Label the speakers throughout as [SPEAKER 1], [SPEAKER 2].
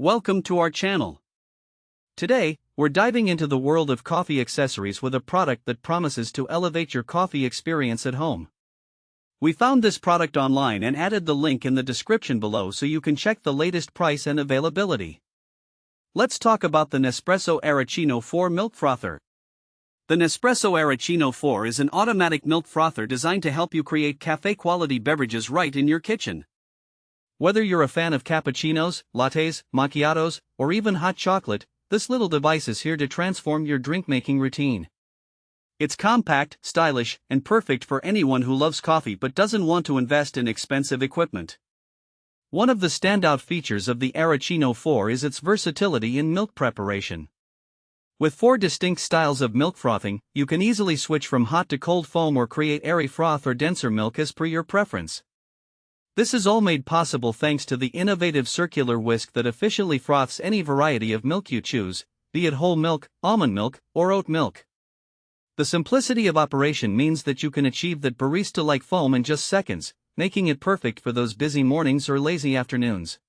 [SPEAKER 1] Welcome to our channel. Today, we're diving into the world of coffee accessories with a product that promises to elevate your coffee experience at home. We found this product online and added the link in the description below so you can check the latest price and availability. Let's talk about the Nespresso Aeroccino 4 Milk Frother. The Nespresso Aeroccino 4 is an automatic milk frother designed to help you create cafe-quality beverages right in your kitchen. Whether you're a fan of cappuccinos, lattes, macchiatos, or even hot chocolate, this little device is here to transform your drink-making routine. It's compact, stylish, and perfect for anyone who loves coffee but doesn't want to invest in expensive equipment. One of the standout features of the Aeroccino 4 is its versatility in milk preparation. With 4 distinct styles of milk frothing, you can easily switch from hot to cold foam or create airy froth or denser milk as per your preference. This is all made possible thanks to the innovative circular whisk that efficiently froths any variety of milk you choose, be it whole milk, almond milk, or oat milk. The simplicity of operation means that you can achieve that barista-like foam in just seconds, making it perfect for those busy mornings or lazy afternoons.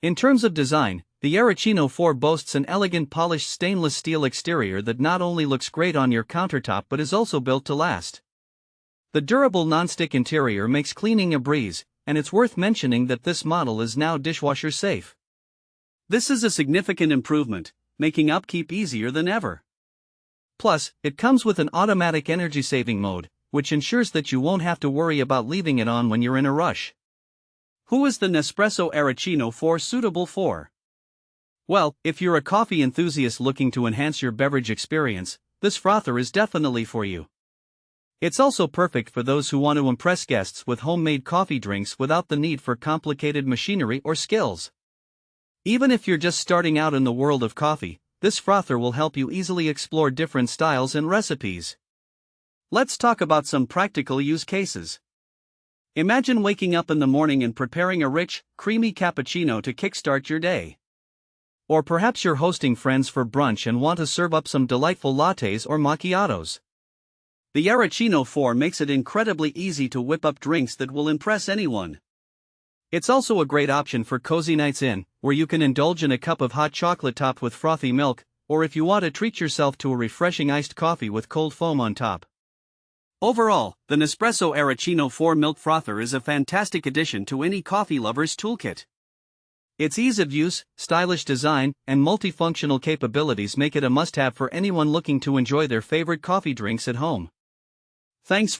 [SPEAKER 1] In terms of design, the Aeroccino 4 boasts an elegant polished stainless steel exterior that not only looks great on your countertop but is also built to last. The durable non-stick interior makes cleaning a breeze, and it's worth mentioning that this model is now dishwasher safe. This is a significant improvement, making upkeep easier than ever. Plus, it comes with an automatic energy-saving mode, which ensures that you won't have to worry about leaving it on when you're in a rush. Who is the Nespresso Aeroccino 4 suitable for? Well, if you're a coffee enthusiast looking to enhance your beverage experience, this frother is definitely for you. It's also perfect for those who want to impress guests with homemade coffee drinks without the need for complicated machinery or skills. Even if you're just starting out in the world of coffee, this frother will help you easily explore different styles and recipes. Let's talk about some practical use cases. Imagine waking up in the morning and preparing a rich, creamy cappuccino to kickstart your day. Or perhaps you're hosting friends for brunch and want to serve up some delightful lattes or macchiatos. The Aeroccino 4 makes it incredibly easy to whip up drinks that will impress anyone. It's also a great option for cozy nights in, where you can indulge in a cup of hot chocolate topped with frothy milk, or if you want to treat yourself to a refreshing iced coffee with cold foam on top. Overall, the Nespresso Aeroccino 4 Milk Frother is a fantastic addition to any coffee lover's toolkit. Its ease of use, stylish design, and multifunctional capabilities make it a must-have for anyone looking to enjoy their favorite coffee drinks at home. Thanks